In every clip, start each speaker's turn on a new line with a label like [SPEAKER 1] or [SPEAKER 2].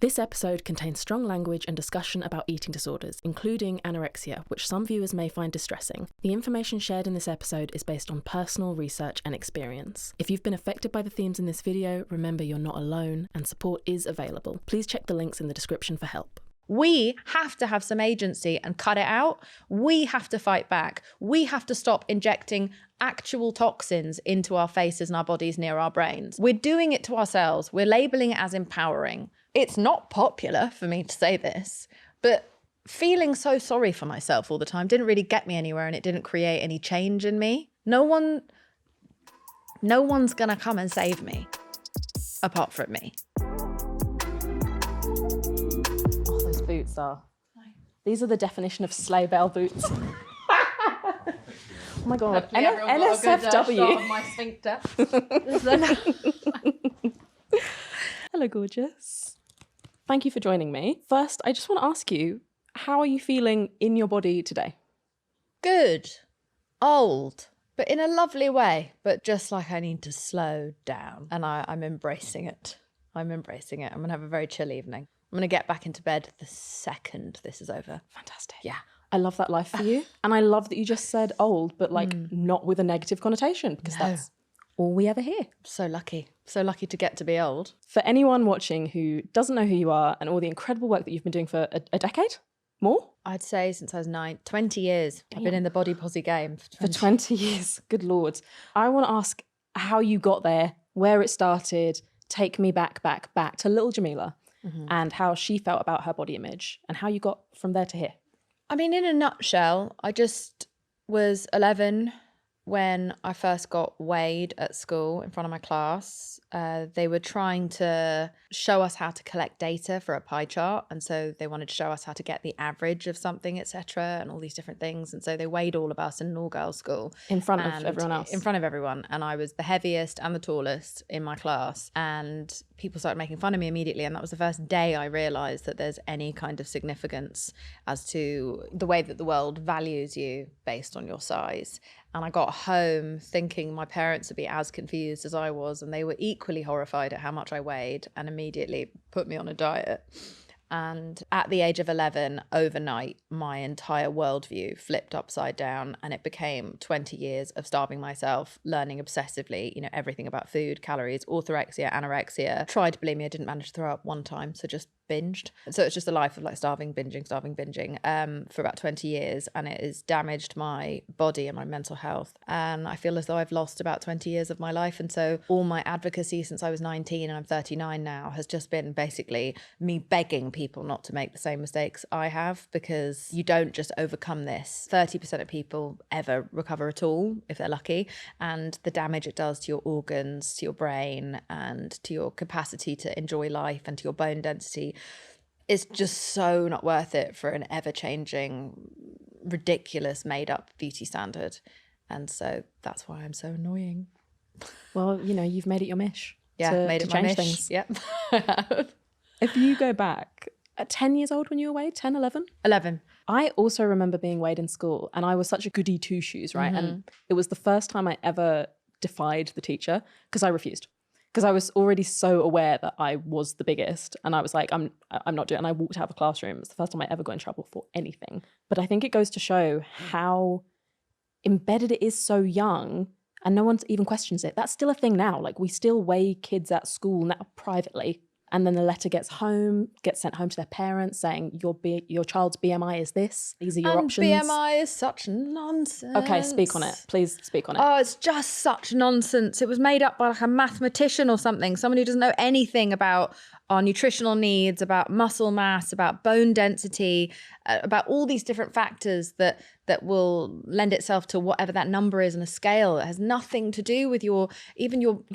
[SPEAKER 1] This episode contains strong language and discussion about eating disorders, including anorexia, which some viewers may find distressing. The information shared in this episode is based on personal research and experience. If you've been affected by the themes in this video, remember you're not alone and support is available. Please check the links in the description for help.
[SPEAKER 2] We have to have some agency and cut it out. We have to fight back. We have to stop injecting actual toxins into our faces and our bodies near our brains. We're doing it to ourselves. We're labeling it as empowering. It's not popular for me to say this, but feeling so sorry for myself all the time didn't really get me anywhere, and it didn't create any change in me. No one's gonna come and save me apart from me.
[SPEAKER 1] Oh, those boots are. These are the definition of sleigh bell boots. Oh my God. NSFW.
[SPEAKER 2] My sphincter.
[SPEAKER 1] Hello, gorgeous. Thank you for joining me. First, I just want to ask you, how are you feeling in your body today?
[SPEAKER 2] Good. Old. But in a lovely way. But just like I need to slow down. And I'm embracing it. I'm embracing it. I'm going to have a very chill evening. I'm going to get back into bed the second this is over.
[SPEAKER 1] Fantastic.
[SPEAKER 2] Yeah.
[SPEAKER 1] I love that life for you. And I love that you just said old, but like not with a negative connotation, because that's all we ever hear.
[SPEAKER 2] So lucky. So lucky to get to be old.
[SPEAKER 1] For anyone watching who doesn't know who you are and all the incredible work that you've been doing for a decade, more?
[SPEAKER 2] I'd say since I was 20 years. Damn. I've been in the body posse game
[SPEAKER 1] for 20 years. Good Lord. I want to ask how you got there, where it started. Take me back to little Jameela and how she felt about her body image and how you got from there to here.
[SPEAKER 2] I mean, in a nutshell, I just was 11 when I first got weighed at school in front of my class. They were trying to show us how to collect data for a pie chart. And so they wanted to show us how to get the average of something, etc., and all these different things. And so they weighed all of us in an all-girls school.
[SPEAKER 1] In front of everyone else?
[SPEAKER 2] In front of everyone. And I was the heaviest and the tallest in my class. And people started making fun of me immediately. And that was the first day I realised that there's any kind of significance as to the way that the world values you based on your size. And I got home thinking my parents would be as confused as I was, and they were equally horrified at how much I weighed and immediately put me on a diet. And at the age of 11, overnight, my entire worldview flipped upside down, and it became 20 years of starving myself, learning obsessively, everything about food, calories, orthorexia, anorexia. Tried bulimia, didn't manage to throw up one time, so just binged. So it's just a life of like starving, binging for about 20 years, and it has damaged my body and my mental health. And I feel as though I've lost about 20 years of my life. And so all my advocacy since I was 19, and I'm 39 now, has just been basically me begging people not to make the same mistakes I have, because you don't just overcome this. 30% of people ever recover at all, if they're lucky. And the damage it does to your organs, to your brain, and to your capacity to enjoy life, and to your bone density, it's just so not worth it for an ever-changing, ridiculous, made-up beauty standard. And so that's why I'm so annoying.
[SPEAKER 1] Well, you've made it your mish.
[SPEAKER 2] Yeah, made it my mish. Things.
[SPEAKER 1] Yep. If you go back, at 10 years old when you were weighed, 10, 11?
[SPEAKER 2] 11.
[SPEAKER 1] I also remember being weighed in school, and I was such a goody two-shoes, right? And it was the first time I ever defied the teacher because I refused. Because I was already so aware that I was the biggest, and I was like, I'm not doing it. And I walked out of a classroom. It was the first time I ever got in trouble for anything. But I think it goes to show how embedded it is so young, and no one even questions it. That's still a thing now. Like, we still weigh kids at school now privately, and then the letter gets sent home to their parents saying your child's BMI is this. These are your options.
[SPEAKER 2] BMI is such nonsense.
[SPEAKER 1] Okay, speak on it. Please speak on it.
[SPEAKER 2] Oh, it's just such nonsense. It was made up by like a mathematician or something, someone who doesn't know anything about our nutritional needs, about muscle mass, about bone density, about all these different factors that will lend itself to whatever that number is on a scale. It has nothing to do with your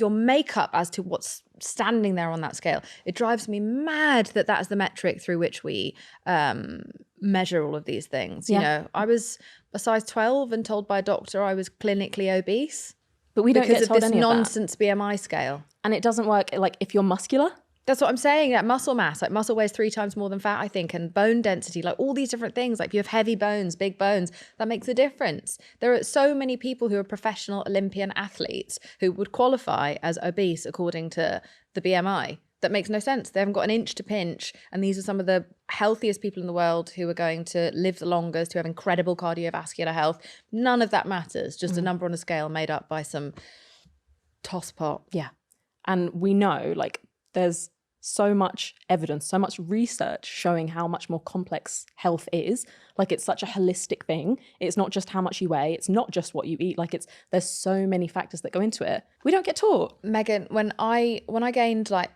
[SPEAKER 2] makeup as to what's standing there on that scale. It drives me mad that is the metric through which we measure all of these things.
[SPEAKER 1] Yeah.
[SPEAKER 2] I was a size 12 and told by a doctor I was clinically obese.
[SPEAKER 1] But we don't get told any of that.
[SPEAKER 2] Because of this nonsense BMI scale.
[SPEAKER 1] And it doesn't work, like, if you're muscular.
[SPEAKER 2] That's what I'm saying. That muscle mass, like muscle weighs 3 times more than fat, I think, and bone density, like all these different things. Like if you have heavy bones, big bones, that makes a difference. There are so many people who are professional Olympian athletes who would qualify as obese according to the BMI. that makes no sense. They haven't got an inch to pinch. And these are some of the healthiest people in the world who are going to live the longest, who have incredible cardiovascular health. None of that matters. Just a number on a scale made up by some tosspot.
[SPEAKER 1] Yeah. And we know, like, there's so much evidence, so much research showing how much more complex health is. Like, it's such a holistic thing. It's not just how much you weigh. It's not just what you eat. Like, there's so many factors that go into it. We don't get taught.
[SPEAKER 2] Megan, when I gained like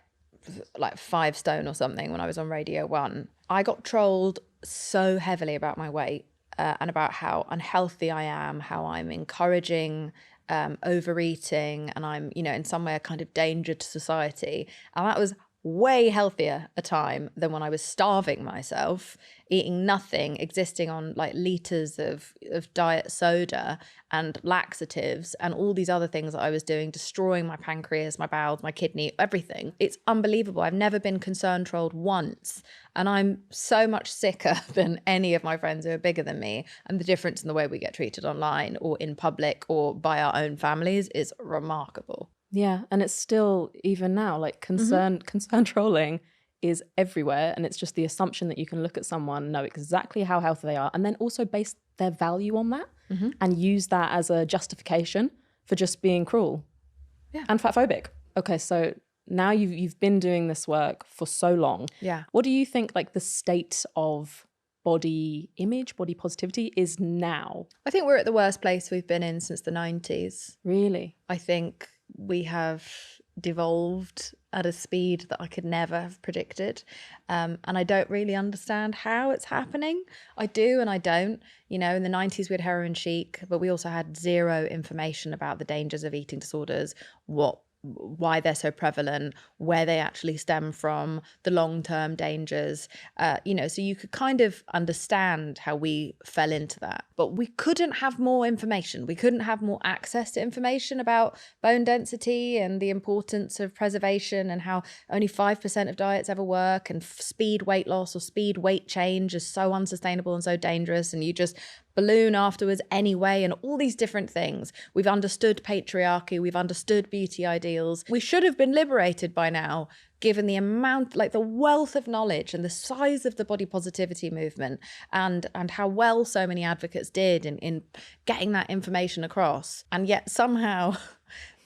[SPEAKER 2] 5 stone or something when I was on Radio 1, I got trolled so heavily about my weight and about how unhealthy I am, how I'm encouraging overeating, and I'm, you know, in some way a kind of danger to society. And that was way healthier a time than when I was starving myself, eating nothing, existing on like liters of diet soda and laxatives and all these other things that I was doing, destroying my pancreas, my bowels, my kidney, everything. It's unbelievable. I've never been concern trolled once, and I'm so much sicker than any of my friends who are bigger than me. And the difference in the way we get treated online or in public or by our own families is remarkable.
[SPEAKER 1] Yeah, and it's still, even now, like concern trolling is everywhere, and it's just the assumption that you can look at someone, know exactly how healthy they are, and then also base their value on that and use that as a justification for just being cruel and fatphobic. Okay, so now you've been doing this work for so long.
[SPEAKER 2] Yeah.
[SPEAKER 1] What do you think, like, the state of body image, body positivity is now?
[SPEAKER 2] I think we're at the worst place we've been in since the 90s.
[SPEAKER 1] Really?
[SPEAKER 2] I think we have devolved at a speed that I could never have predicted. And I don't really understand how it's happening. I do and I don't. You know, in the 90s we had heroin chic, but we also had zero information about the dangers of eating disorders, why they're so prevalent, where they actually stem from, the long-term dangers, you know, so you could kind of understand how we fell into that. But we couldn't have more information. We couldn't have more access to information about bone density and the importance of preservation and how only 5% of diets ever work, and speed weight loss or speed weight change is so unsustainable and so dangerous, and you just balloon afterwards anyway, and all these different things. We've understood patriarchy, we've understood beauty ideals. We should have been liberated by now, given the amount, like the wealth of knowledge and the size of the body positivity movement, and how well so many advocates did in getting that information across. And yet somehow,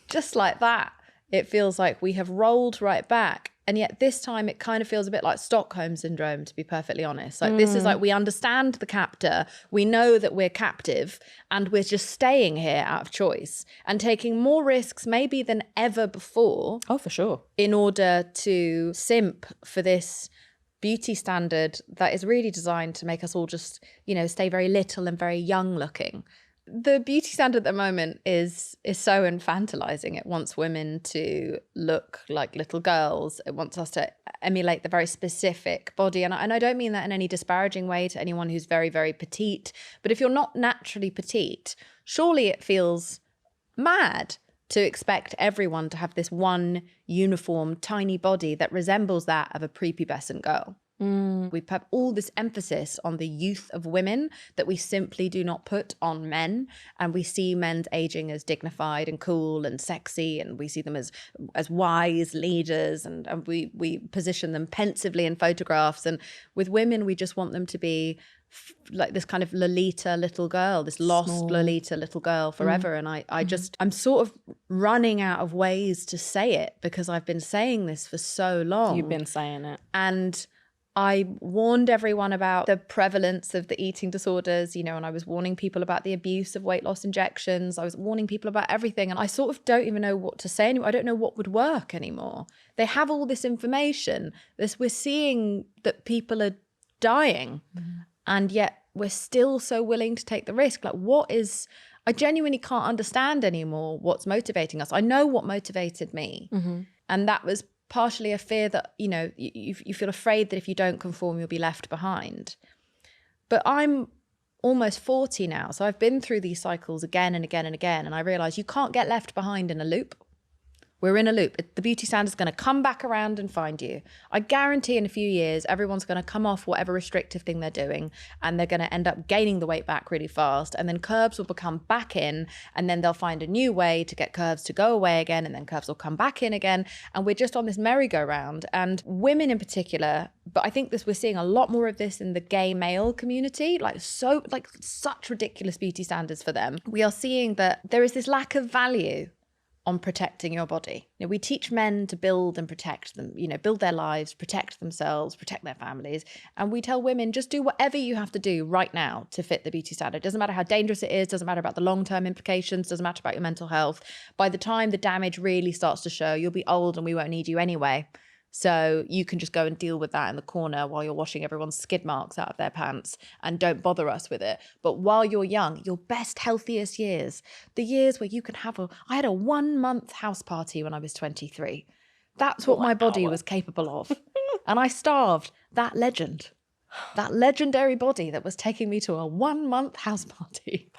[SPEAKER 2] just like that, it feels like we have rolled right back. And yet this time it kind of feels a bit like Stockholm syndrome, to be perfectly honest. Like this is like, we understand the captor, we know that we're captive, and we're just staying here out of choice and taking more risks maybe than ever before.
[SPEAKER 1] Oh, for sure.
[SPEAKER 2] In order to simp for this beauty standard that is really designed to make us all just, you know, stay very little and very young looking. The beauty standard at the moment is so infantilizing. It wants women to look like little girls. It wants us to emulate the very specific body. And I don't mean that in any disparaging way to anyone who's very, very petite. But if you're not naturally petite, surely it feels mad to expect everyone to have this one uniform, tiny body that resembles that of a prepubescent girl. We put all this emphasis on the youth of women that we simply do not put on men, and we see men's aging as dignified and cool and sexy, and we see them as wise leaders, and we position them pensively in photographs. And with women, we just want them to be like this kind of Lolita little girl, this lost
[SPEAKER 1] Small.
[SPEAKER 2] Lolita little girl forever. And I'm sort of running out of ways to say it, because I've been saying this for so long.
[SPEAKER 1] You've been saying it.
[SPEAKER 2] And I warned everyone about the prevalence of the eating disorders, you know, and I was warning people about the abuse of weight loss injections. I was warning people about everything. And I sort of don't even know what to say anymore. I don't know what would work anymore. They have all this information. We're seeing that people are dying, and yet we're still so willing to take the risk. Like, I genuinely can't understand anymore what's motivating us. I know what motivated me. And that was partially a fear that, you know, you feel afraid that if you don't conform, you'll be left behind. But I'm almost 40 now, so I've been through these cycles again and again and again, and I realize you can't get left behind in a loop. We're in a loop. The beauty standard's going to come back around and find you. I guarantee in a few years, everyone's going to come off whatever restrictive thing they're doing, and they're going to end up gaining the weight back really fast. And then curves will become back in, and then they'll find a new way to get curves to go away again, and then curves will come back in again. And we're just on this merry-go-round. And women in particular, but I think we're seeing a lot more of this in the gay male community, such ridiculous beauty standards for them. We are seeing that there is this lack of value on protecting your body. We teach men to build and protect them, build their lives, protect themselves, protect their families. And we tell women, just do whatever you have to do right now to fit the beauty standard. It doesn't matter how dangerous it is, doesn't matter about the long-term implications, doesn't matter about your mental health. By the time the damage really starts to show, you'll be old and we won't need you anyway. So you can just go and deal with that in the corner while you're washing everyone's skid marks out of their pants, and don't bother us with it. But while you're young, your best, healthiest years, the years where you can I had a 1-month house party when I was 23. That's what my body was capable of. And I starved that legendary body that was taking me to a 1-month house party.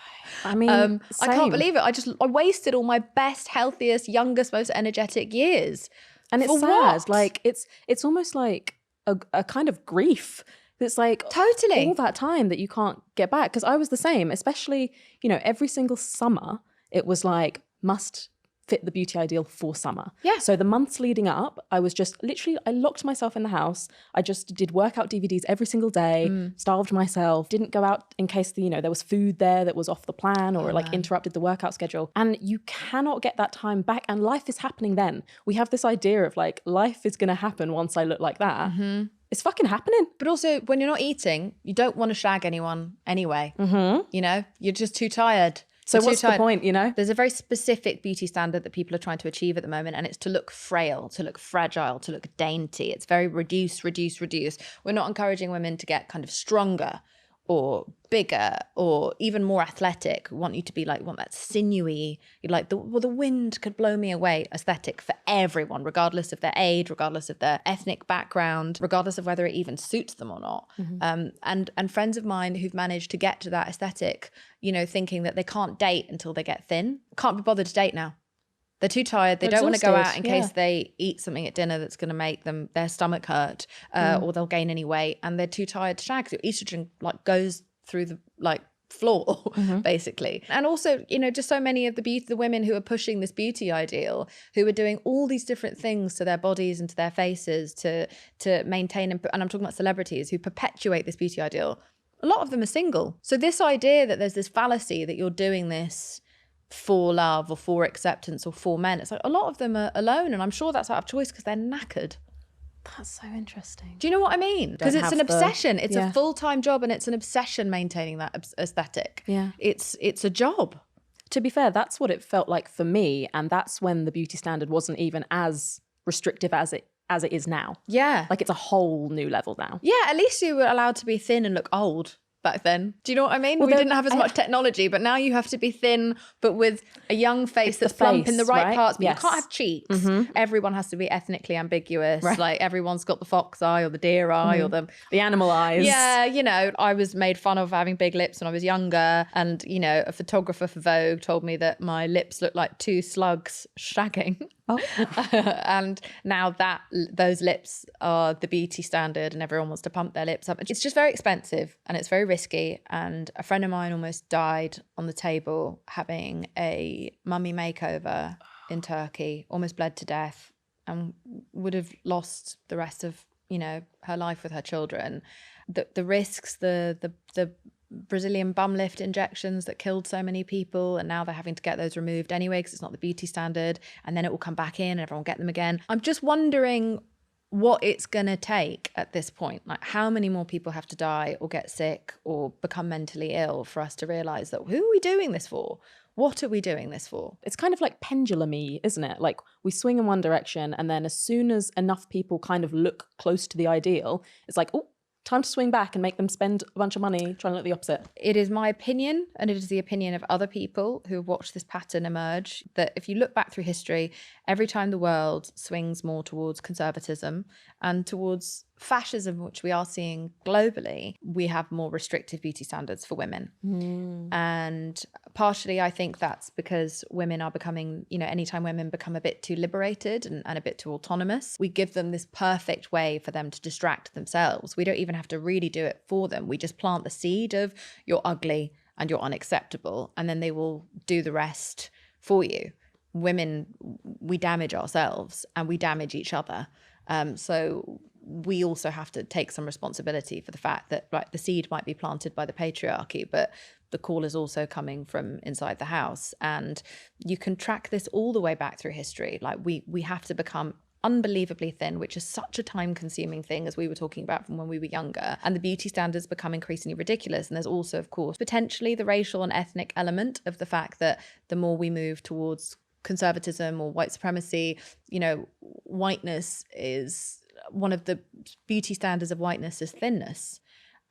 [SPEAKER 1] I mean,
[SPEAKER 2] I can't believe it. I wasted all my best, healthiest, youngest, most energetic years.
[SPEAKER 1] And it's sad. Like it's almost like a kind of grief. It's like
[SPEAKER 2] totally
[SPEAKER 1] all that time that you can't get back. Because I was the same, especially, every single summer, it was like must fit the beauty ideal for summer.
[SPEAKER 2] Yeah.
[SPEAKER 1] So the months leading up, I was just literally, I locked myself in the house. I just did workout DVDs every single day, starved myself, didn't go out in case there was food there that was off the plan or interrupted the workout schedule. And you cannot get that time back. And life is happening then. We have this idea of like, life is going to happen once I look like that. Mm-hmm. It's fucking happening.
[SPEAKER 2] But also when you're not eating, you don't want to shag anyone anyway. Mm-hmm. You're just too tired.
[SPEAKER 1] So what's the point,
[SPEAKER 2] There's a very specific beauty standard that people are trying to achieve at the moment, and it's to look frail, to look fragile, to look dainty. It's very reduce. We're not encouraging women to get kind of stronger or bigger or even more athletic. We want you to be want that sinewy, the wind could blow me away aesthetic for everyone, regardless of their age, regardless of their ethnic background, regardless of whether it even suits them or not. Mm-hmm. And friends of mine who've managed to get to that aesthetic, thinking that they can't date until they get thin, can't be bothered to date now. They're too tired. They don't want to go out in case they eat something at dinner that's going to make their stomach hurt or they'll gain any weight, and they're too tired to shag. So estrogen goes through the floor basically. And also, just so many of the women who are pushing this beauty ideal, who are doing all these different things to their bodies and to their faces to maintain and I'm talking about celebrities who perpetuate this beauty ideal. A lot of them are single. So this idea that there's this fallacy that you're doing this for love or for acceptance or for men, it's like a lot of them are alone, and I'm sure that's out of choice because they're knackered.
[SPEAKER 1] That's so interesting.
[SPEAKER 2] Do you know what I mean? Because it's an obsession. It's a full-time job, and it's an obsession maintaining that aesthetic.
[SPEAKER 1] Yeah.
[SPEAKER 2] It's a job.
[SPEAKER 1] To be fair, that's what it felt like for me, and that's when the beauty standard wasn't even as restrictive as it is now.
[SPEAKER 2] Yeah.
[SPEAKER 1] It's a whole new level now.
[SPEAKER 2] Yeah, at least you were allowed to be thin and look old back then. Do you know what I mean? Well, we didn't have as much technology, but now you have to be thin, but with a young face that's plump in the right parts. But you can't have cheeks. Mm-hmm. Everyone has to be ethnically ambiguous. Right. Everyone's got the fox eye or the deer eye or the
[SPEAKER 1] animal eyes.
[SPEAKER 2] Yeah, I was made fun of having big lips when I was younger, and a photographer for Vogue told me that my lips looked like 2 slugs shagging. Oh. And now those lips are the beauty standard, and everyone wants to pump their lips up. It's just very expensive and it's very risky. And a friend of mine almost died on the table having a mummy makeover in Turkey, almost bled to death, and would have lost the rest of her life with her children. The risks, the Brazilian bum lift injections that killed so many people, and now they're having to get those removed anyway because it's not the beauty standard, and then it will come back in and everyone will get them again. I'm just wondering what it's going to take at this point. How many more people have to die or get sick or become mentally ill for us to realise that who are we doing this for? What are we doing this for?
[SPEAKER 1] It's kind of like pendulum-y, isn't it? We swing in one direction, and then as soon as enough people kind of look close to the ideal, it's like, oh, time to swing back and make them spend a bunch of money trying to look the opposite.
[SPEAKER 2] It is my opinion, and it is the opinion of other people who have watched this pattern emerge, that if you look back through history, every time the world swings more towards conservatism and towards fascism, which we are seeing globally, we have more restrictive beauty standards for women. And partially, I think that's because women are becoming, you know, anytime women become a bit too liberated and a bit too autonomous, we give them this perfect way for them to distract themselves. We don't even have to really do it for them. We just plant the seed of you're ugly and you're unacceptable, and then they will do the rest for you. Women, we damage ourselves and we damage each other. So we also have to take some responsibility for the fact that, right, the seed might be planted by the patriarchy, but the call is also coming from inside the house. And you can track this all the way back through history. Like we have to become unbelievably thin, which is such a time-consuming thing, as we were talking about from when we were younger. And the beauty standards become increasingly ridiculous. And there's also, of course, potentially the racial and ethnic element of the fact that the more we move towards conservatism or white supremacy, you know, whiteness is one of the beauty standards of whiteness is thinness.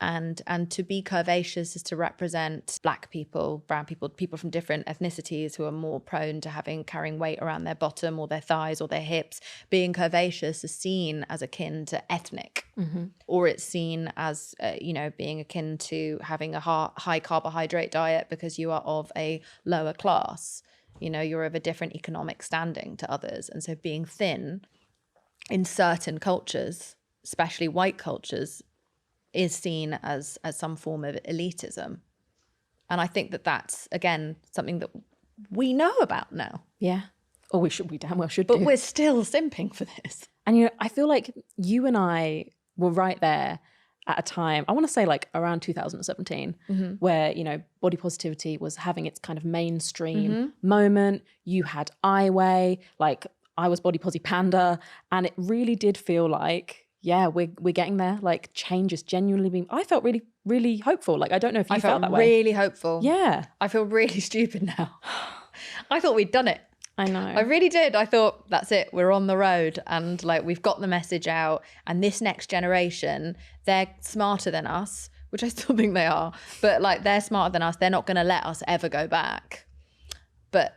[SPEAKER 2] And to be curvaceous is to represent Black people, brown people, people from different ethnicities who are more prone to carrying weight around their bottom or their thighs or their hips. Being curvaceous is seen as akin to ethnic, or it's seen as, you know, being akin to having a high carbohydrate diet because you are of a lower class. You know, you're of a different economic standing to others. And so being thin in certain cultures, especially white cultures, is seen as some form of elitism. And I think that that's, again, something that we know about now.
[SPEAKER 1] Yeah. Or we damn well should
[SPEAKER 2] But
[SPEAKER 1] do.
[SPEAKER 2] we're still simping for this.
[SPEAKER 1] And, you know, I feel like you and I were right there at a time, I want to say like around 2017, where, you know, body positivity was having its kind of mainstream moment. You had Ai, like I was body posi panda. And it really did feel like, yeah, we're getting there. Like change is genuinely being, I felt really, really hopeful. Like, I don't know if you felt that way.
[SPEAKER 2] Really hopeful.
[SPEAKER 1] Yeah.
[SPEAKER 2] I feel really stupid now. I thought we'd done it.
[SPEAKER 1] I know.
[SPEAKER 2] I really did. I thought, that's it. We're on the road and like we've got the message out, and this next generation, they're smarter than us, which I still think they are, but like they're smarter than us. They're not going to let us ever go back. But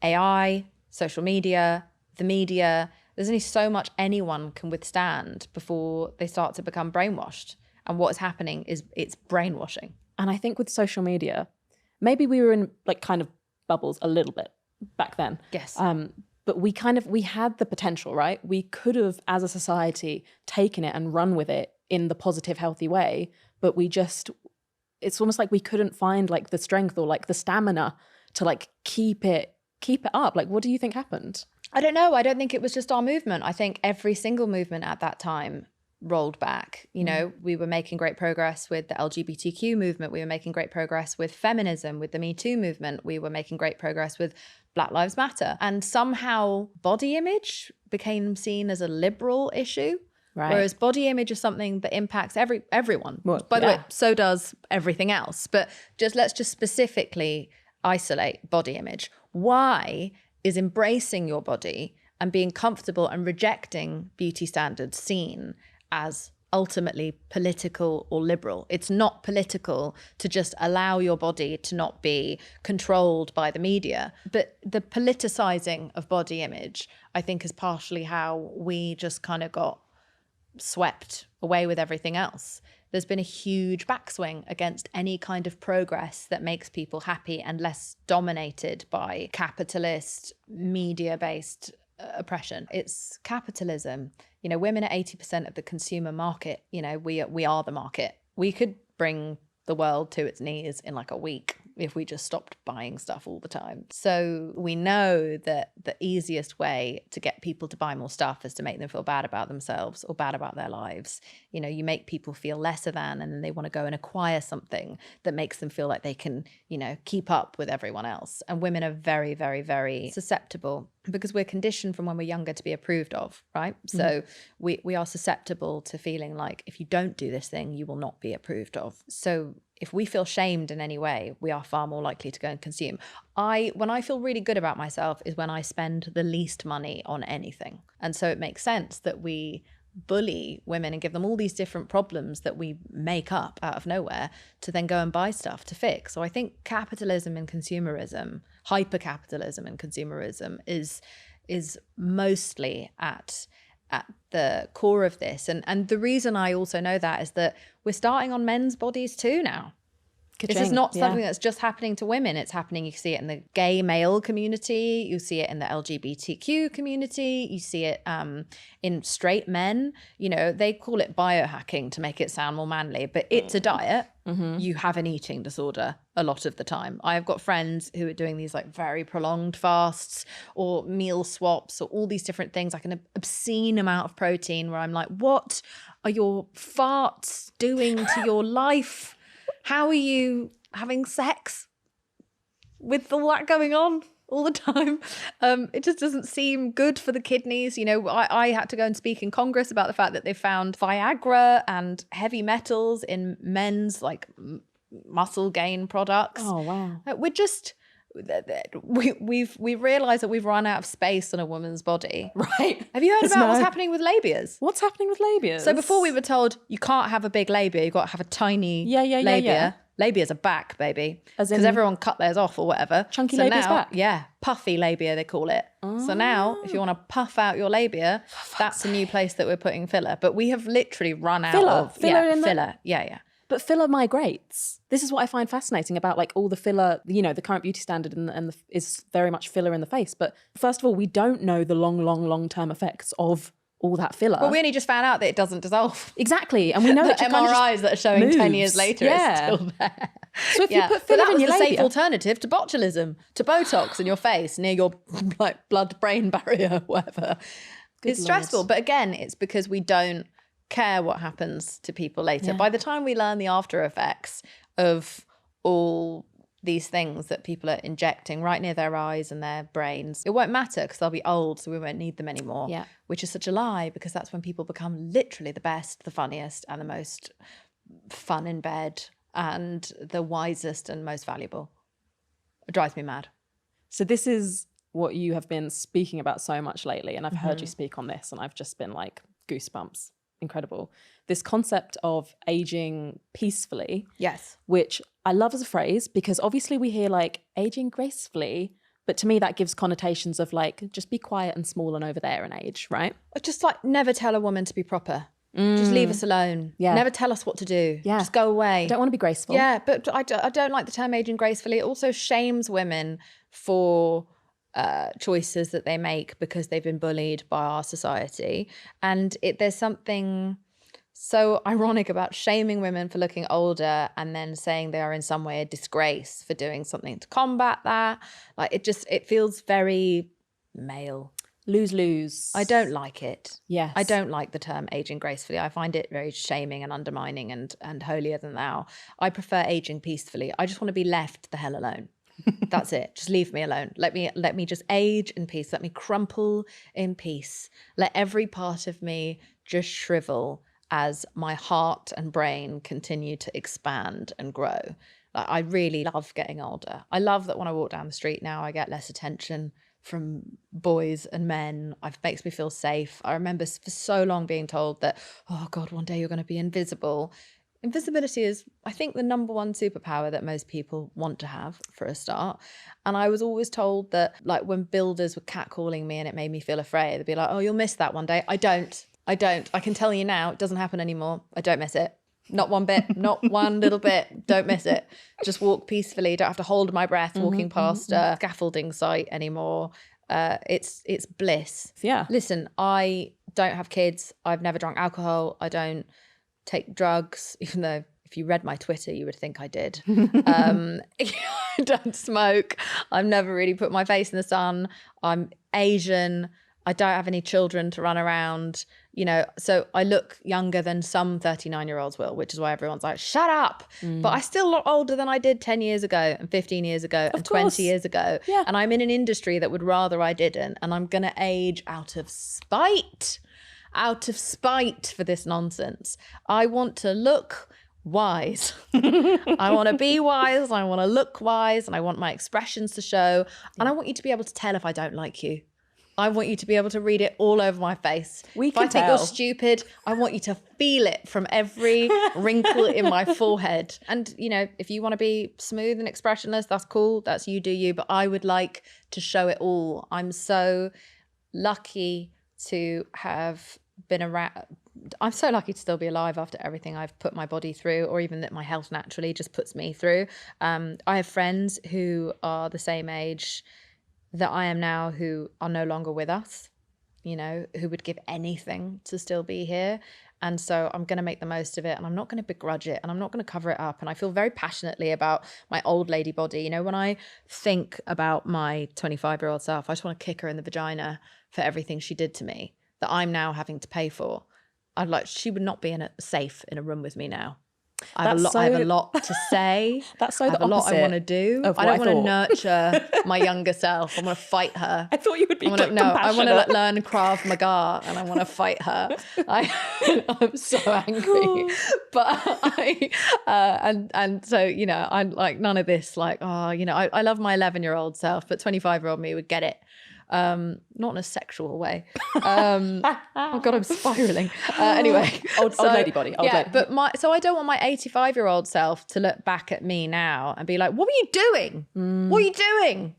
[SPEAKER 2] AI, social media, the media, there's only so much anyone can withstand before they start to become brainwashed. And what's happening is it's brainwashing.
[SPEAKER 1] And I think with social media, maybe we were in like kind of bubbles a little bit back then.
[SPEAKER 2] Yes.
[SPEAKER 1] But we had the potential, right? We could have, as a society, taken it and run with it in the positive, healthy way. But it's almost like we couldn't find like the strength or like the stamina to like keep it up. Like, what do you think happened?
[SPEAKER 2] I don't know. I don't think it was just our movement. I think every single movement at that time rolled back. You know, we were making great progress with the LGBTQ movement. We were making great progress with feminism, with the Me Too movement. We were making great progress with Black Lives Matter. And somehow body image became seen as a liberal issue. Right. Whereas body image is something that impacts everyone. Well, by the way, so does everything else. But let's just specifically isolate body image. Why is embracing your body and being comfortable and rejecting beauty standards seen as ultimately political or liberal? It's not political to just allow your body to not be controlled by the media. But the politicizing of body image, I think, is partially how we just kind of got swept away with everything else. There's been a huge backswing against any kind of progress that makes people happy and less dominated by capitalist, media-based oppression. It's capitalism. You know, women are 80% of the consumer market. You know, we are the market. We could bring the world to its knees in like a week if we just stopped buying stuff all the time. So we know that the easiest way to get people to buy more stuff is to make them feel bad about themselves or bad about their lives. You know, you make people feel lesser than, and then they want to go and acquire something that makes them feel like they can, you know, keep up with everyone else. And women are very, very, very susceptible because we're conditioned from when we're younger to be approved of, right? So we are susceptible to feeling like if you don't do this thing, you will not be approved of. So if we feel shamed in any way, we are far more likely to go and consume. When I feel really good about myself is when I spend the least money on anything. And so it makes sense that we bully women and give them all these different problems that we make up out of nowhere to then go and buy stuff to fix. So I think capitalism and consumerism, hyper-capitalism and consumerism is mostly at at the core of this. And the reason I also know that is that we're starting on men's bodies too now. This is not something that's just happening to women. It's happening, you see it in the gay male community, you see it in the LGBTQ community, you see it in straight men. You know, they call it biohacking to make it sound more manly, but it's a diet. You have an eating disorder a lot of the time. I've got friends who are doing these like very prolonged fasts or meal swaps or all these different things, like an obscene amount of protein, where I'm like, what are your farts doing to your life? How are you having sex with all that going on all the time? It just doesn't seem good for the kidneys. You know, I had to go and speak in Congress about the fact that they found Viagra and heavy metals in men's like muscle gain products.
[SPEAKER 1] Oh, wow.
[SPEAKER 2] We're just... We've realised that we've run out of space on a woman's body.
[SPEAKER 1] Right.
[SPEAKER 2] Have you heard about what's happening with labias?
[SPEAKER 1] What's happening with labias?
[SPEAKER 2] So before we were told you can't have a big labia, you've got to have a tiny labia.
[SPEAKER 1] Yeah.
[SPEAKER 2] Labias are back, baby.
[SPEAKER 1] As in-
[SPEAKER 2] because everyone cut theirs off or whatever.
[SPEAKER 1] Chunky
[SPEAKER 2] so
[SPEAKER 1] labia's
[SPEAKER 2] now,
[SPEAKER 1] back?
[SPEAKER 2] Yeah, puffy labia they call it. So now if you want to puff out your labia, that's a new place that we're putting filler. But we have literally run out of filler. Yeah.
[SPEAKER 1] But filler migrates. This is what I find fascinating about like all the filler, you know, the current beauty standard is very much filler in the face. But first of all, we don't know the long-term effects of all that filler.
[SPEAKER 2] Well, we only just found out that it doesn't dissolve.
[SPEAKER 1] Exactly. And we know
[SPEAKER 2] the MRIs that are showing 10 years later is still there.
[SPEAKER 1] So if you put filler in your labia...
[SPEAKER 2] But that was the safe alternative to botulism, to Botox in your face near your like blood-brain barrier, whatever. It's stressful. But again, it's because we don't care what happens to people later. By the time we learn the after effects of all these things that people are injecting right near their eyes and their brains, it won't matter because they'll be old, so we won't need them anymore. Yeah. Which is such a lie, because that's when people become literally the best, the funniest, and the most fun in bed, and the wisest and most valuable. It drives me mad.
[SPEAKER 1] So this is what you have been speaking about so much lately, and I've heard you speak on this, and I've just been like, goosebumps. Incredible. This concept of aging peacefully.
[SPEAKER 2] Yes.
[SPEAKER 1] Which I love as a phrase, because obviously we hear like aging gracefully, but to me that gives connotations of like, just be quiet and small and over there in age, right?
[SPEAKER 2] Just like never tell a woman to be proper. Just leave us alone. Yeah. Never tell us what to do. Yeah. Just go away.
[SPEAKER 1] Don't want to be graceful.
[SPEAKER 2] Yeah, but I don't like the term aging gracefully. It also shames women for choices that they make because they've been bullied by our society. And there's something so ironic about shaming women for looking older and then saying they are in some way a disgrace for doing something to combat that. Like it feels very male.
[SPEAKER 1] Lose.
[SPEAKER 2] I don't like it.
[SPEAKER 1] Yes.
[SPEAKER 2] I don't like the term aging gracefully. I find it very shaming and undermining and holier than thou. I prefer aging peacefully. I just want to be left the hell alone. That's it. Just leave me alone. Let me just age in peace. Let me crumple in peace. Let every part of me just shrivel as my heart and brain continue to expand and grow. Like, I really love getting older. I love that when I walk down the street now, I get less attention from boys and men. It makes me feel safe. I remember for so long being told that, oh God, one day you're going to be invisible. Invisibility is, I think, the number one superpower that most people want to have for a start. And I was always told that, like, when builders were catcalling me and it made me feel afraid, they'd be like, oh, you'll miss that one day. I don't. I can tell you now, it doesn't happen anymore. I don't miss it. Not one bit, not one little bit. Don't miss it. Just walk peacefully. Don't have to hold my breath walking past a scaffolding site anymore. It's bliss.
[SPEAKER 1] Yeah.
[SPEAKER 2] Listen, I don't have kids. I've never drunk alcohol. I don't take drugs, even though if you read my Twitter, you would think I did. I don't smoke. I've never really put my face in the sun. I'm Asian. I don't have any children to run around, you know, so I look younger than some 39-year-olds will, which is why everyone's like, shut up. But I still look older than I did 10 years ago and 15 years ago and 20 years ago. Yeah. And I'm in an industry that would rather I didn't. And I'm going to age out of spite for this nonsense. I want to look wise. I want to be wise. I want to look wise. And I want my expressions to show. And I want you to be able to tell if I don't like you. I want you to be able to read it all over my face. If I think you're stupid, I want you to feel it from every wrinkle in my forehead. And, you know, if you want to be smooth and expressionless, that's cool. That's you do you. But I would like to show it all. I'm so lucky, to have been around. I'm so lucky to still be alive after everything I've put my body through, or even that my health naturally just puts me through. I have friends who are the same age that I am now who are no longer with us, you know, who would give anything to still be here. And so I'm going to make the most of it, and I'm not going to begrudge it, and I'm not going to cover it up. And I feel very passionately about my old lady body. You know, when I think about my 25-year-old self, I just want to kick her in the vagina for everything she did to me that I'm now having to pay for. She would not be safe in a room with me now. I have a lot to say.
[SPEAKER 1] That's so
[SPEAKER 2] I have
[SPEAKER 1] the
[SPEAKER 2] a lot I
[SPEAKER 1] opposite
[SPEAKER 2] want to do.
[SPEAKER 1] of
[SPEAKER 2] I
[SPEAKER 1] what
[SPEAKER 2] don't want to nurture my younger self. I want to fight her.
[SPEAKER 1] I thought you would be
[SPEAKER 2] I want to
[SPEAKER 1] compassionate.
[SPEAKER 2] learn Krav Maga, and I want to fight her. I'm so angry, but so, you know, I'm like, none of this, like, oh, you know, I love my 11-year-old self, but 25-year-old me would get it. Not in a sexual way. Oh God, I'm spiraling. Anyway,
[SPEAKER 1] old lady body.
[SPEAKER 2] But so I don't want my 85-year-old self to look back at me now and be like, "What were you doing? What are you doing?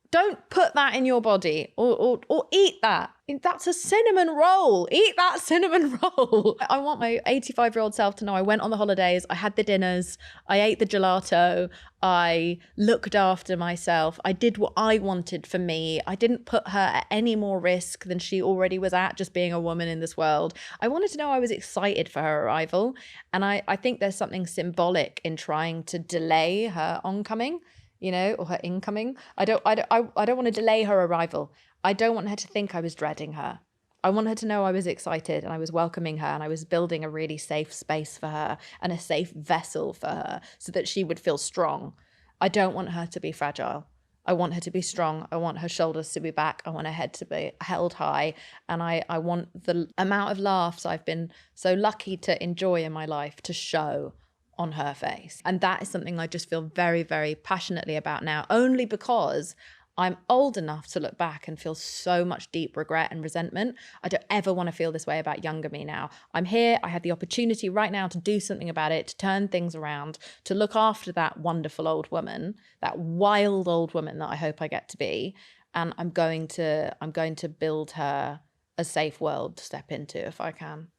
[SPEAKER 2] Don't put that in your body, or eat that. That's a cinnamon roll. Eat that cinnamon roll." I want my 85-year-old self to know I went on the holidays, I had the dinners, I ate the gelato, I looked after myself, I did what I wanted for me. I didn't put her at any more risk than she already was at, just being a woman in this world. I wanted to know I was excited for her arrival. And I think there's something symbolic in trying to delay her oncoming, you know, or her incoming. I don't want to delay her arrival. I don't want her to think I was dreading her. I want her to know I was excited and I was welcoming her, and I was building a really safe space for her and a safe vessel for her so that she would feel strong. I don't want her to be fragile. I want her to be strong. I want her shoulders to be back. I want her head to be held high. And I want the amount of laughs I've been so lucky to enjoy in my life to show on her face. And that is something I just feel very, very passionately about now, only because I'm old enough to look back and feel so much deep regret and resentment. I don't ever want to feel this way about younger me now. I'm here. I have the opportunity right now to do something about it, to turn things around, to look after that wonderful old woman, that wild old woman that I hope I get to be. And I'm going to build her a safe world to step into if I can.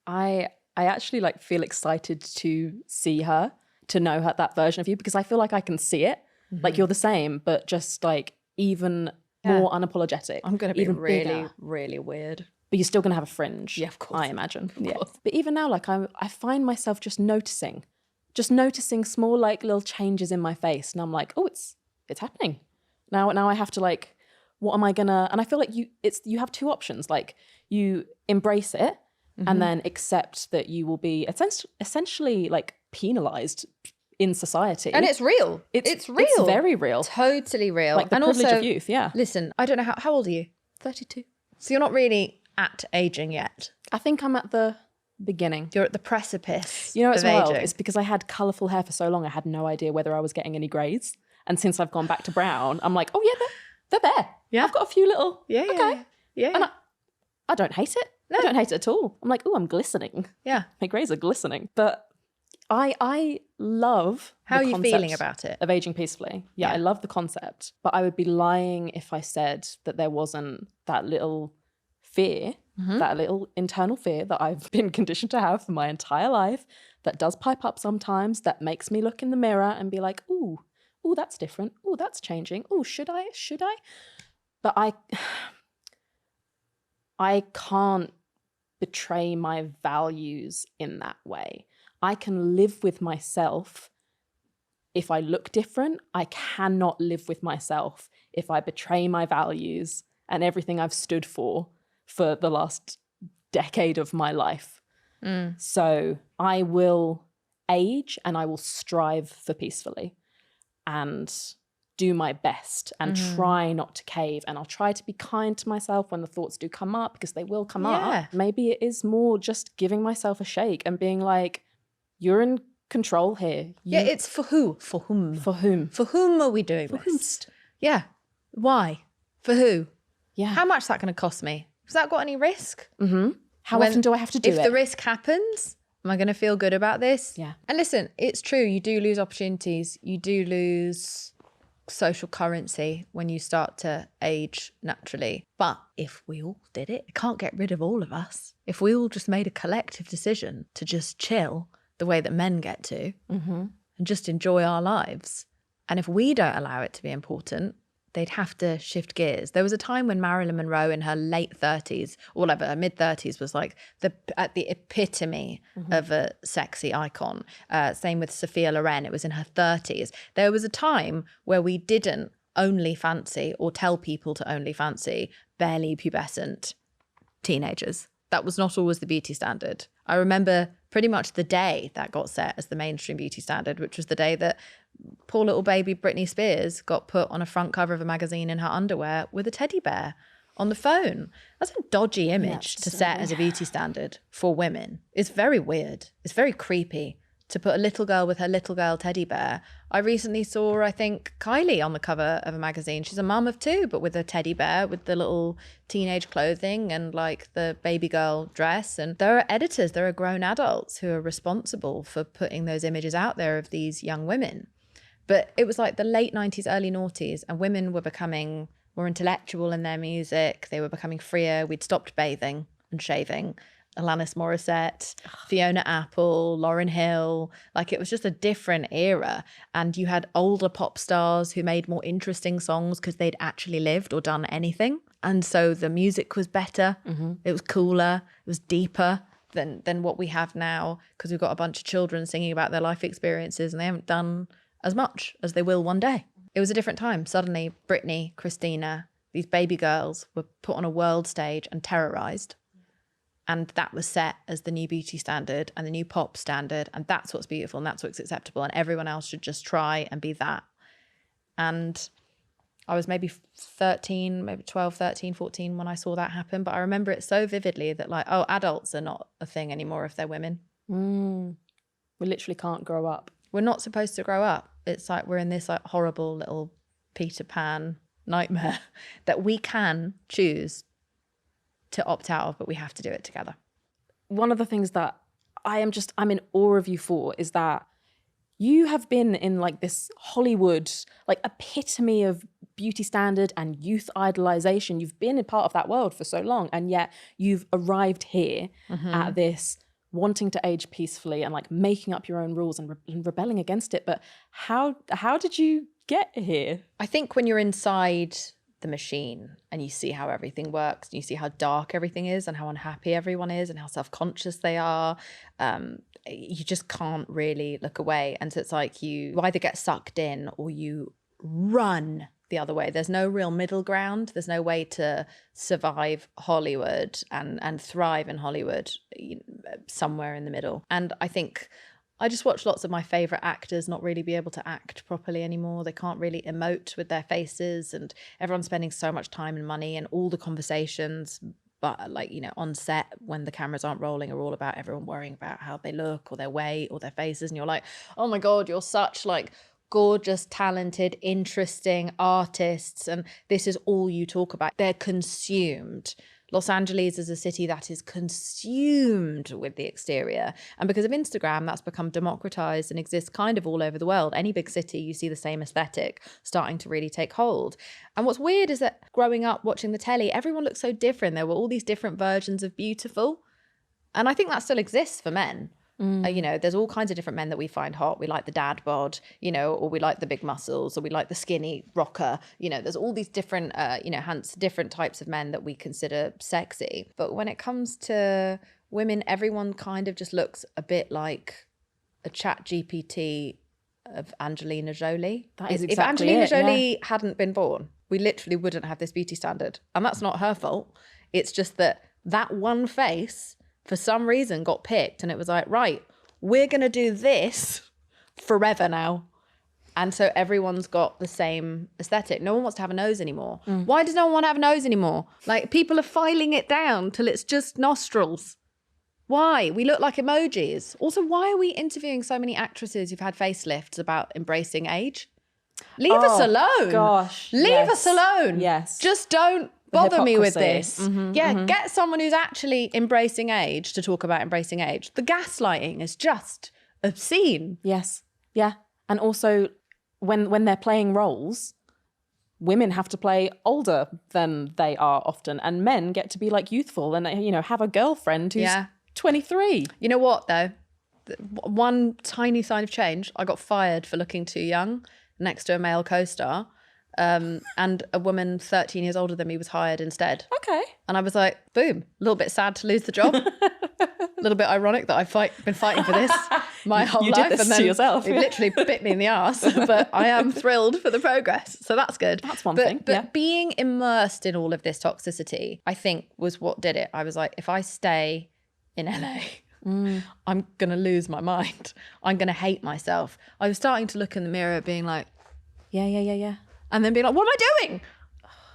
[SPEAKER 1] I actually like feel excited to see her, to know her, that version of you, because I feel like I can see it. Mm-hmm. Like you're the same, but just like even more unapologetic.
[SPEAKER 2] I'm going to be
[SPEAKER 1] even
[SPEAKER 2] really,
[SPEAKER 1] bigger.
[SPEAKER 2] really weird.
[SPEAKER 1] But you're still going to have a fringe.
[SPEAKER 2] Yeah, of course.
[SPEAKER 1] I imagine.
[SPEAKER 2] Of course.
[SPEAKER 1] But even now, like I find myself just noticing small like little changes in my face. And I'm like, oh, it's happening. Now I have to like, what am I gonna, and I feel like you have two options. Like you embrace it, mm-hmm. and then accept that you will be essentially like penalized in society.
[SPEAKER 2] And it's real. It's real.
[SPEAKER 1] It's very real.
[SPEAKER 2] Totally real.
[SPEAKER 1] Like the privilege of youth, yeah.
[SPEAKER 2] Listen, I don't know how old are you?
[SPEAKER 1] 32.
[SPEAKER 2] So you're not really at aging yet.
[SPEAKER 1] I think I'm at the beginning.
[SPEAKER 2] You're at the precipice.
[SPEAKER 1] You know, as
[SPEAKER 2] of
[SPEAKER 1] well,
[SPEAKER 2] aging.
[SPEAKER 1] it's because I had colourful hair for so long, I had no idea whether I was getting any greys. And since I've gone back to brown, I'm like, oh yeah, they're there.
[SPEAKER 2] Yeah.
[SPEAKER 1] I've got a few little,
[SPEAKER 2] Yeah.
[SPEAKER 1] And I don't hate it. No. I don't hate it at all. I'm like, oh, I'm glistening.
[SPEAKER 2] Yeah.
[SPEAKER 1] My greys are glistening. But I love
[SPEAKER 2] how are you feeling about it?
[SPEAKER 1] Of aging peacefully. Yeah, I love the concept. But I would be lying if I said that there wasn't that little fear, mm-hmm. that little internal fear that I've been conditioned to have for my entire life, that does pipe up sometimes, that makes me look in the mirror and be like, ooh, that's different. Ooh, that's changing. Ooh, should I? But I can't betray my values in that way. I can live with myself if I look different. I cannot live with myself if I betray my values and everything I've stood for the last decade of my life. Mm. So I will age and I will strive for peacefully and do my best and try not to cave. And I'll try to be kind to myself when the thoughts do come up, because they will come up. Maybe it is more just giving myself a shake and being like, you're in control here.
[SPEAKER 2] It's for who? For whom?
[SPEAKER 1] For whom?
[SPEAKER 2] For whom are we doing this? Yeah. Why? For who?
[SPEAKER 1] Yeah.
[SPEAKER 2] How much is that going to cost me? Has that got any risk?
[SPEAKER 1] Mm-hmm. How often do I have to do it?
[SPEAKER 2] If the risk happens, am I going to feel good about this?
[SPEAKER 1] Yeah.
[SPEAKER 2] And listen, it's true. You do lose opportunities. You do lose social currency when you start to age naturally. But if we all did it can't get rid of all of us. If we all just made a collective decision to just chill the way that men get to and just enjoy our lives, and if we don't allow it to be important, they'd have to shift gears. There was a time when Marilyn Monroe in her late 30s, or whatever, her mid 30s, was like the epitome of a sexy icon. Same with Sophia Loren. It was in her 30s. There was a time where we didn't only fancy or tell people to only fancy barely pubescent teenagers. That was not always the beauty standard. I remember pretty much the day that got set as the mainstream beauty standard, which was the day that poor little baby Britney Spears got put on a front cover of a magazine in her underwear with a teddy bear on the phone. That's a dodgy image to set as a beauty standard for women. It's very weird. It's very creepy to put a little girl with her little girl teddy bear. I recently saw, I think, Kylie on the cover of a magazine. She's a mum of two, but with a teddy bear, with the little teenage clothing and like the baby girl dress. And there are editors, there are grown adults who are responsible for putting those images out there of these young women. But it was like the late 90s, early noughties, and women were becoming more intellectual in their music. They were becoming freer. We'd stopped bathing and shaving. Alanis Morissette, Fiona Apple, Lauryn Hill. Like, it was just a different era. And you had older pop stars who made more interesting songs because they'd actually lived or done anything. And so the music was better. It was cooler. It was deeper than what we have now, because we've got a bunch of children singing about their life experiences and they haven't done as much as they will one day. It was a different time. Suddenly, Britney, Christina, these baby girls were put on a world stage and terrorized. And that was set as the new beauty standard and the new pop standard. And that's what's beautiful and that's what's acceptable. And everyone else should just try and be that. And I was maybe 13, maybe 12, 13, 14 when I saw that happen. But I remember it so vividly that like, oh, adults are not a thing anymore if they're women.
[SPEAKER 1] We literally can't grow up.
[SPEAKER 2] We're not supposed to grow up. It's like we're in this like horrible little Peter Pan nightmare that we can choose to opt out of, but we have to do it together.
[SPEAKER 1] One of the things that I'm in awe of you for is that you have been in like this Hollywood, like epitome of beauty standard and youth idolization. You've been a part of that world for so long, and yet you've arrived here at this wanting to age peacefully and like making up your own rules and rebelling against it. But how did you get here?
[SPEAKER 2] I think when you're inside the machine and you see how everything works, you see how dark everything is and how unhappy everyone is and how self-conscious they are, you just can't really look away. And so it's like you either get sucked in or you run the other way. There's no real middle ground. There's no way to survive Hollywood and thrive in Hollywood, somewhere in the middle. And I think I just watch lots of my favourite actors not really be able to act properly anymore. They can't really emote with their faces, and everyone's spending so much time and money, and all the conversations, but like, on set when the cameras aren't rolling, are all about everyone worrying about how they look or their weight or their faces. And you're like, oh my God, you're such like gorgeous, talented, interesting artists, and this is all you talk about. They're consumed. Los Angeles is a city that is consumed with the exterior. And because of Instagram, that's become democratized and exists kind of all over the world. Any big city, you see the same aesthetic starting to really take hold. And what's weird is that growing up watching the telly, everyone looked so different. There were all these different versions of beautiful. And I think that still exists for men. There's all kinds of different men that we find hot. We like the dad bod, or we like the big muscles, or we like the skinny rocker. There's all these different, hence different types of men that we consider sexy. But when it comes to women, everyone kind of just looks a bit like a chat GPT of Angelina Jolie.
[SPEAKER 1] That is
[SPEAKER 2] if
[SPEAKER 1] exactly
[SPEAKER 2] Angelina
[SPEAKER 1] it,
[SPEAKER 2] Jolie hadn't been born, we literally wouldn't have this beauty standard. And that's not her fault. It's just that one face for some reason got picked, and it was like, right, we're going to do this forever now. And so everyone's got the same aesthetic. No one wants to have a nose anymore. Why does no one want to have a nose anymore? Like, people are filing it down till it's just nostrils. Why? We look like emojis. Also, why are we interviewing so many actresses who've had facelifts about embracing age? Leave us alone.
[SPEAKER 1] Gosh.
[SPEAKER 2] Leave us alone.
[SPEAKER 1] Yes.
[SPEAKER 2] Just don't bother me with this. Get someone who's actually embracing age to talk about embracing age. The gaslighting is just obscene.
[SPEAKER 1] Yes. Yeah. And also when they're playing roles, women have to play older than they are often, and men get to be like youthful and, you know, have a girlfriend who's 23.
[SPEAKER 2] You know what though? One tiny sign of change. I got fired for looking too young next to a male co-star. And a woman 13 years older than me was hired instead.
[SPEAKER 1] Okay.
[SPEAKER 2] And I was like, boom, a little bit sad to lose the job. A little bit ironic that I've been fighting for this my whole
[SPEAKER 1] you
[SPEAKER 2] life.
[SPEAKER 1] Did this
[SPEAKER 2] and then
[SPEAKER 1] to yourself.
[SPEAKER 2] It literally bit me in the arse. But I am thrilled for the progress. So that's good.
[SPEAKER 1] That's one thing.
[SPEAKER 2] But being immersed in all of this toxicity, I think was what did it. I was like, if I stay in LA, I'm going to lose my mind. I'm going to hate myself. I was starting to look in the mirror being like,
[SPEAKER 1] yeah.
[SPEAKER 2] And then being like, what am I doing?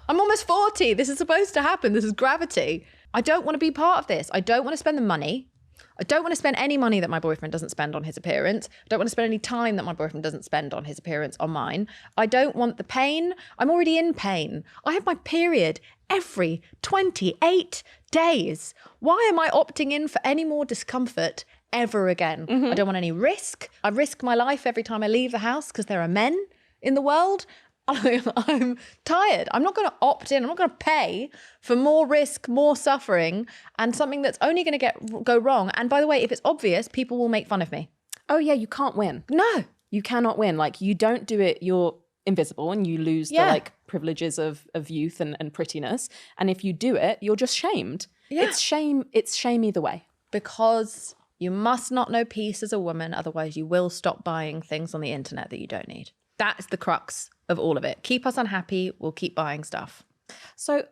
[SPEAKER 2] I'm almost 40. This is supposed to happen. This is gravity. I don't want to be part of this. I don't want to spend the money. I don't want to spend any money that my boyfriend doesn't spend on his appearance. I don't want to spend any time that my boyfriend doesn't spend on his appearance on mine. I don't want the pain. I'm already in pain. I have my period every 28 days. Why am I opting in for any more discomfort ever again? I don't want any risk. I risk my life every time I leave the house because there are men in the world. I'm tired. I'm not going to opt in. I'm not going to pay for more risk, more suffering, and something that's only going to go wrong. And by the way, if it's obvious, people will make fun of me.
[SPEAKER 1] Oh yeah, you can't win.
[SPEAKER 2] No.
[SPEAKER 1] You cannot win. Like, you don't do it, you're invisible and you lose the like privileges of youth and prettiness. And if you do it, you're just shamed. Yeah. It's shame either way.
[SPEAKER 2] Because you must not know peace as a woman, otherwise you will stop buying things on the internet that you don't need. That's the crux of all of it. Keep us unhappy, we'll keep buying stuff.
[SPEAKER 1] So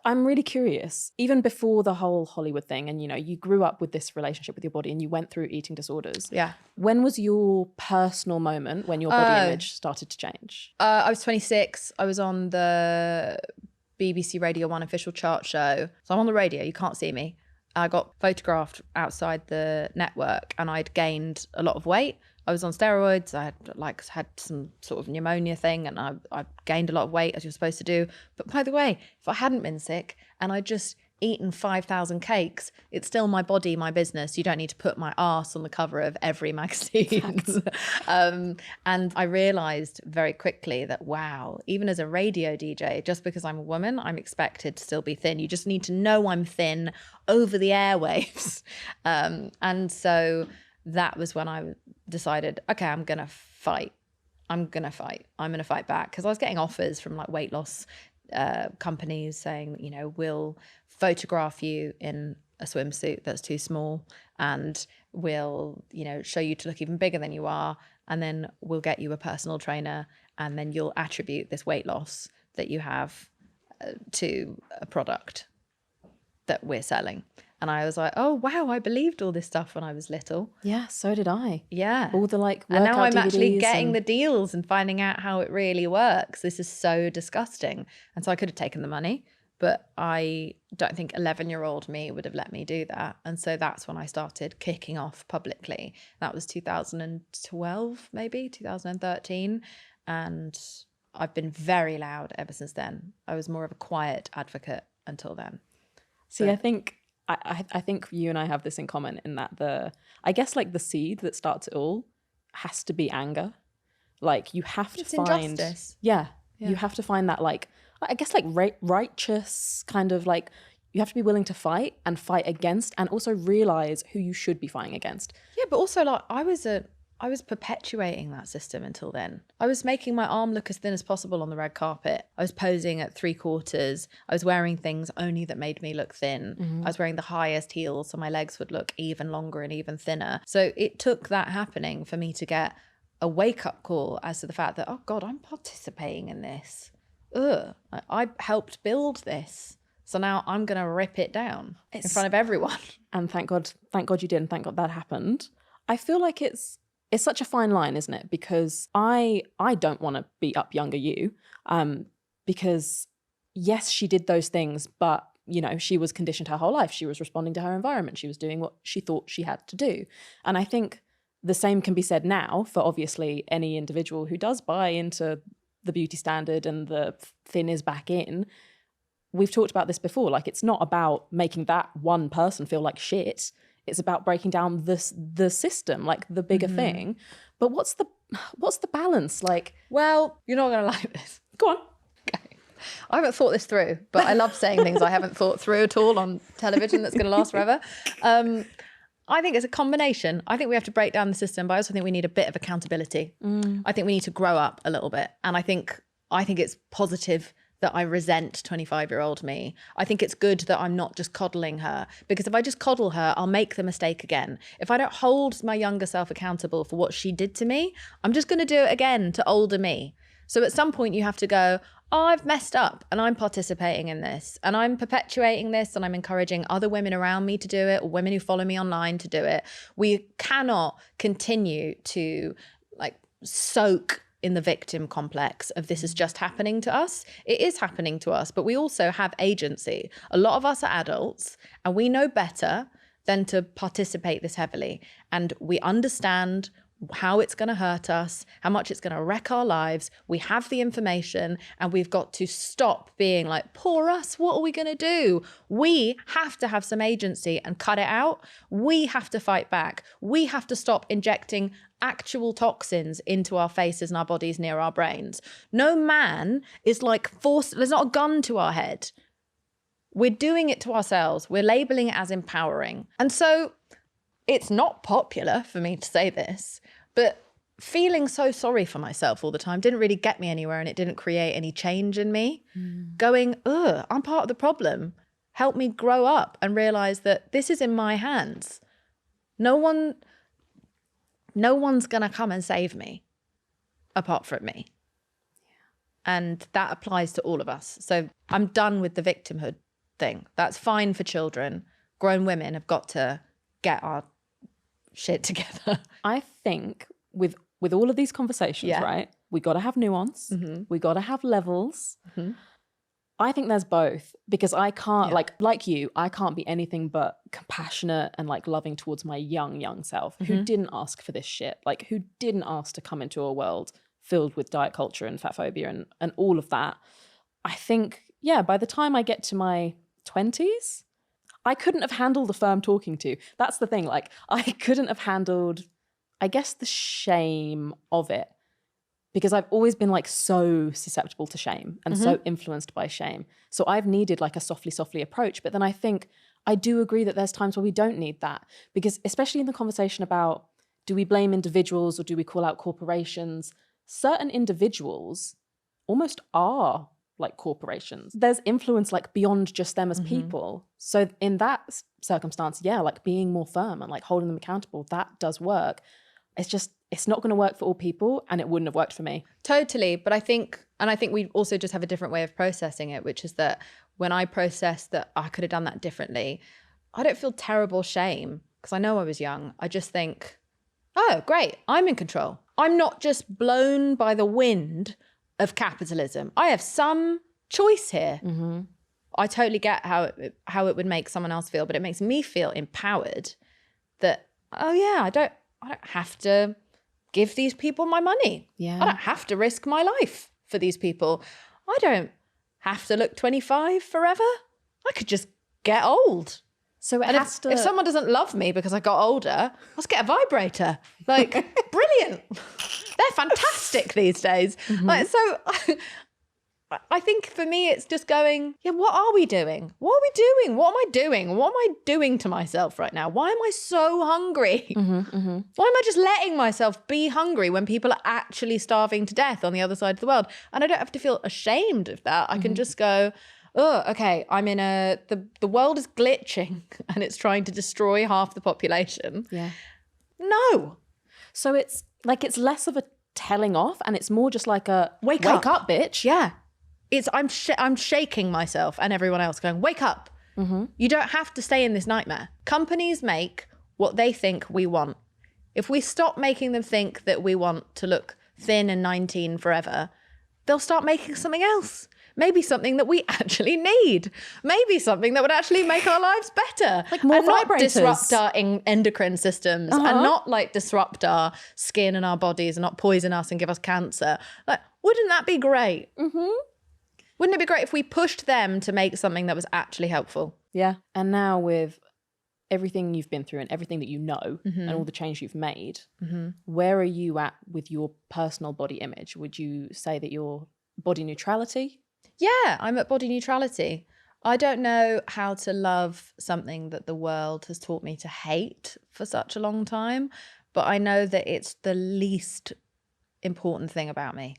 [SPEAKER 1] I'm really curious, even before the whole Hollywood thing, and, you know, you grew up with this relationship with your body and you went through eating disorders.
[SPEAKER 2] Yeah.
[SPEAKER 1] When was your personal moment when your body image started to change?
[SPEAKER 2] I was 26. I was on the BBC Radio 1 official chart show. So I'm on the radio, you can't see me. I got photographed outside the network and I'd gained a lot of weight. I was on steroids. I had some sort of pneumonia thing, and I gained a lot of weight, as you're supposed to do. But by the way, if I hadn't been sick and I'd just eaten 5,000 cakes, it's still my body, my business. You don't need to put my arse on the cover of every magazine. And I realized very quickly that, wow, even as a radio DJ, just because I'm a woman, I'm expected to still be thin. You just need to know I'm thin over the airwaves. And so that was when I decided, okay, I'm going to fight. I'm going to fight back. Because I was getting offers from like weight loss companies saying, you know, we'll photograph you in a swimsuit that's too small and we'll, you know, show you to look even bigger than you are. And then we'll get you a personal trainer and then you'll attribute this weight loss that you have to a product that we're selling. And I was like, oh, wow, I believed all this stuff when I was little.
[SPEAKER 1] Yeah, so did I.
[SPEAKER 2] Yeah.
[SPEAKER 1] All the like workout
[SPEAKER 2] And now I'm
[SPEAKER 1] DVDs
[SPEAKER 2] actually getting the deals and finding out how it really works. This is so disgusting. And so I could have taken the money, but I don't think 11-year-old me would have let me do that. And so that's when I started kicking off publicly. That was 2012, maybe 2013. And I've been very loud ever since then. I was more of a quiet advocate until then.
[SPEAKER 1] See, I think you and I have this in common in that I guess like the seed that starts it all has to be anger. Like you have to find
[SPEAKER 2] injustice.
[SPEAKER 1] Yeah. You have to find that like, I guess like righteous kind of like, you have to be willing to fight against and also realize who you should be fighting against.
[SPEAKER 2] Yeah, but also like I was perpetuating that system until then. I was making my arm look as thin as possible on the red carpet. I was posing at 3/4. I was wearing things only that made me look thin. Mm-hmm. I was wearing the highest heels so my legs would look even longer and even thinner. So it took that happening for me to get a wake-up call as to the fact that, oh God, I'm participating in this. Ugh, I helped build this. So now I'm going to rip it down in front of everyone.
[SPEAKER 1] And thank God you did, and thank God that happened. I feel like it's such a fine line, isn't it? Because I don't want to beat up younger you, because yes, she did those things, but you know, she was conditioned her whole life. She was responding to her environment. She was doing what she thought she had to do. And I think the same can be said now for obviously any individual who does buy into the beauty standard and the thin is back in. We've talked about this before. Like, it's not about making that one person feel like shit. It's about breaking down the system, like the bigger thing. But what's the balance? Like,
[SPEAKER 2] well, you're not going to like this.
[SPEAKER 1] Go on.
[SPEAKER 2] I haven't thought this through, but I love saying things I haven't thought through at all on television that's going to last forever. I think it's a combination. I think we have to break down the system, but I also think we need a bit of accountability. I think we need to grow up a little bit. And I think it's positive that I resent 25-year-old me. I think it's good that I'm not just coddling her, because if I just coddle her, I'll make the mistake again. If I don't hold my younger self accountable for what she did to me, I'm just going to do it again to older me. So at some point you have to go, oh, I've messed up and I'm participating in this and I'm perpetuating this and I'm encouraging other women around me to do it, or women who follow me online to do it. We cannot continue to like soak in the victim complex of this is just happening to us. It is happening to us, but we also have agency. A lot of us are adults and we know better than to participate this heavily. And we understand how it's going to hurt us, how much it's going to wreck our lives. We have the information and we've got to stop being like, poor us, what are we going to do? We have to have some agency and cut it out. We have to fight back. We have to stop injecting actual toxins into our faces and our bodies near our brains. No man is like forced, there's not a gun to our head. We're doing it to ourselves. We're labeling it as empowering. And so it's not popular for me to say this, but feeling so sorry for myself all the time didn't really get me anywhere, and it didn't create any change in me. Going, I'm part of the problem, helped me grow up and realize that this is in my hands. No one's going to come and save me apart from me. And that applies to all of us. So I'm done with the victimhood thing. That's fine for children. Grown women have got to get our shit together.
[SPEAKER 1] I think with all of these conversations, right, we got to have nuance. We got to have levels. I think there's both, because I can't like you, I can't be anything but compassionate and like loving towards my young self who didn't ask for this shit, like who didn't ask to come into a world filled with diet culture and fat phobia and all of that. I think, by the time I get to my 20s, I couldn't have handled the firm talking to. That's the thing. Like, I couldn't have handled, I guess, the shame of it, because I've always been like so susceptible to shame and so influenced by shame. So I've needed like a softly approach. But then I think I do agree that there's times where we don't need that, because especially in the conversation about, do we blame individuals or do we call out corporations? Certain individuals almost are like corporations. There's influence like beyond just them as people. So in that circumstance, like being more firm and like holding them accountable, that does work. It's not going to work for all people, and it wouldn't have worked for me.
[SPEAKER 2] Totally. But I think we also just have a different way of processing it, which is that when I process that I could have done that differently, I don't feel terrible shame because I know I was young. I just think, oh, great, I'm in control. I'm not just blown by the wind of capitalism. I have some choice here. I totally get how it would make someone else feel, but it makes me feel empowered that, I don't have to give these people my money. I don't have to risk my life for these people. I don't have to look 25 forever. I could just get old.
[SPEAKER 1] So
[SPEAKER 2] if someone doesn't love me because I got older, I'll just get a vibrator. Like, brilliant. They're fantastic these days. Like, so I think for me, it's just going, what are we doing? What are we doing? What am I doing? What am I doing to myself right now? Why am I so hungry? Why am I just letting myself be hungry when people are actually starving to death on the other side of the world? And I don't have to feel ashamed of that. I can just go, oh, okay, I'm in the world is glitching and it's trying to destroy half the population. No.
[SPEAKER 1] So it's less of a telling off, and it's more just like a wake up, bitch.
[SPEAKER 2] I'm shaking myself and everyone else going, wake up. You don't have to stay in this nightmare. Companies make what they think we want. If we stop making them think that we want to look thin and 19 forever, they'll start making something else. Maybe something that we actually need. Maybe something that would actually make our lives better.
[SPEAKER 1] Like more
[SPEAKER 2] and
[SPEAKER 1] vibrators.
[SPEAKER 2] Not disrupt our endocrine systems and not like disrupt our skin and our bodies and not poison us and give us cancer. Like, wouldn't that be great? Wouldn't it be great if we pushed them to make something that was actually helpful?
[SPEAKER 1] Yeah. And now with everything you've been through and everything that you know and all the change you've made, where are you at with your personal body image? Would you say that you're body neutrality?
[SPEAKER 2] Yeah, I'm at body neutrality. I don't know how to love something that the world has taught me to hate for such a long time, but I know that it's the least important thing about me.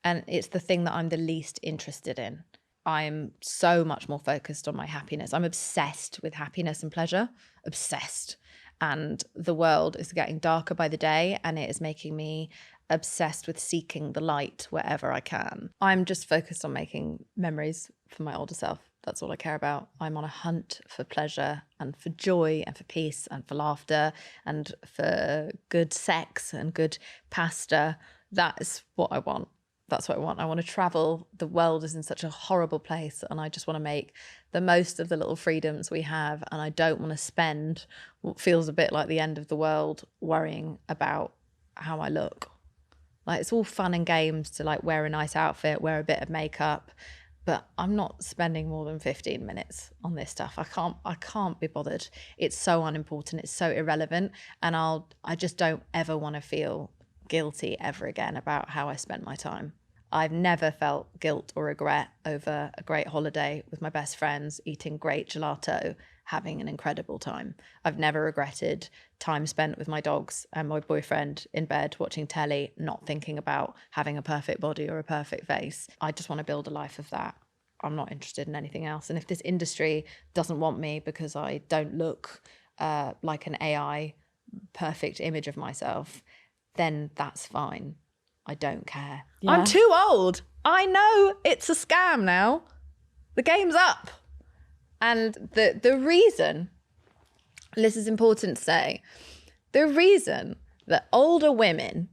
[SPEAKER 2] And it's the thing that I'm the least interested in. I'm so much more focused on my happiness. I'm obsessed with happiness and pleasure, obsessed. And the world is getting darker by the day, and it is making me obsessed with seeking the light wherever I can. I'm just focused on making memories for my older self. That's all I care about. I'm on a hunt for pleasure and for joy and for peace and for laughter and for good sex and good pasta. That is what I want. That's what I want. I want to travel. The world is in such a horrible place, and I just want to make the most of the little freedoms we have. And I don't want to spend what feels a bit like the end of the world worrying about how I look. Like, it's all fun and games to like wear a nice outfit, wear a bit of makeup, but I'm not spending more than 15 minutes on this stuff. I can't be bothered. It's so unimportant. It's so irrelevant. And I just don't ever want to feel guilty ever again about how I spent my time. I've never felt guilt or regret over a great holiday with my best friends, eating great gelato, having an incredible time. I've never regretted time spent with my dogs and my boyfriend in bed watching telly, not thinking about having a perfect body or a perfect face. I just want to build a life of that. I'm not interested in anything else. And if this industry doesn't want me because I don't look like an AI perfect image of myself, then that's fine. I don't care. Yeah. I'm too old. I know it's a scam now. The game's up. And the reason, this is important to say, the reason that older women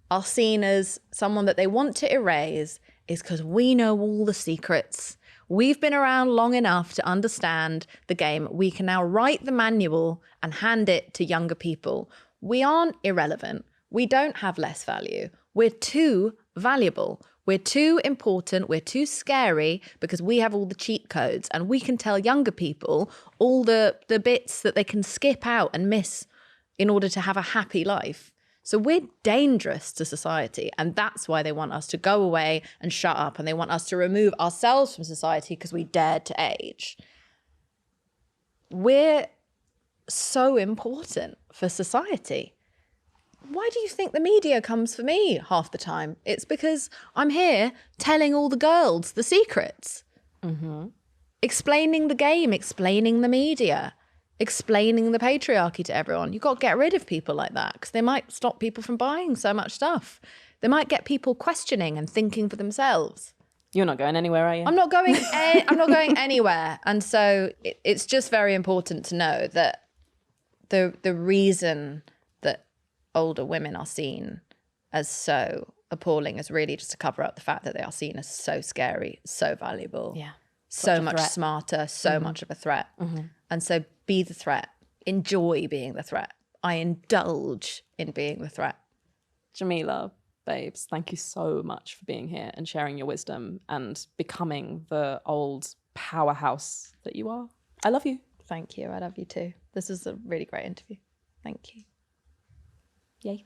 [SPEAKER 2] are seen as someone that they want to erase is because we know all the secrets. We've been around long enough to understand the game. We can now write the manual and hand it to younger people. We aren't irrelevant. We don't have less value. We're too valuable. We're too important. We're too scary because we have all the cheat codes, and we can tell younger people all the bits that they can skip out and miss in order to have a happy life. So we're dangerous to society, and that's why they want us to go away and shut up, and they want us to remove ourselves from society because we dared to age. We're so important for society. Why do you think the media comes for me half the time? It's because I'm here telling all the girls the secrets. Mm-hmm. Explaining the game, explaining the media, explaining the patriarchy to everyone. You've got to get rid of people like that because they might stop people from buying so much stuff. They might get people questioning and thinking for themselves.
[SPEAKER 1] You're not going anywhere, are you?
[SPEAKER 2] I'm not going anywhere. And so it's just very important to know that the reason that older women are seen as so appalling is really just to cover up the fact that they are seen as so scary, so valuable, so much smarter, so much of a threat. Mm-hmm. And so be the threat. Enjoy being the threat. I indulge in being the threat.
[SPEAKER 1] Jameela, babes, thank you so much for being here and sharing your wisdom and becoming the old powerhouse that you are. I love you.
[SPEAKER 2] Thank you. I love you too. This is a really great interview. Thank you.
[SPEAKER 1] Yay.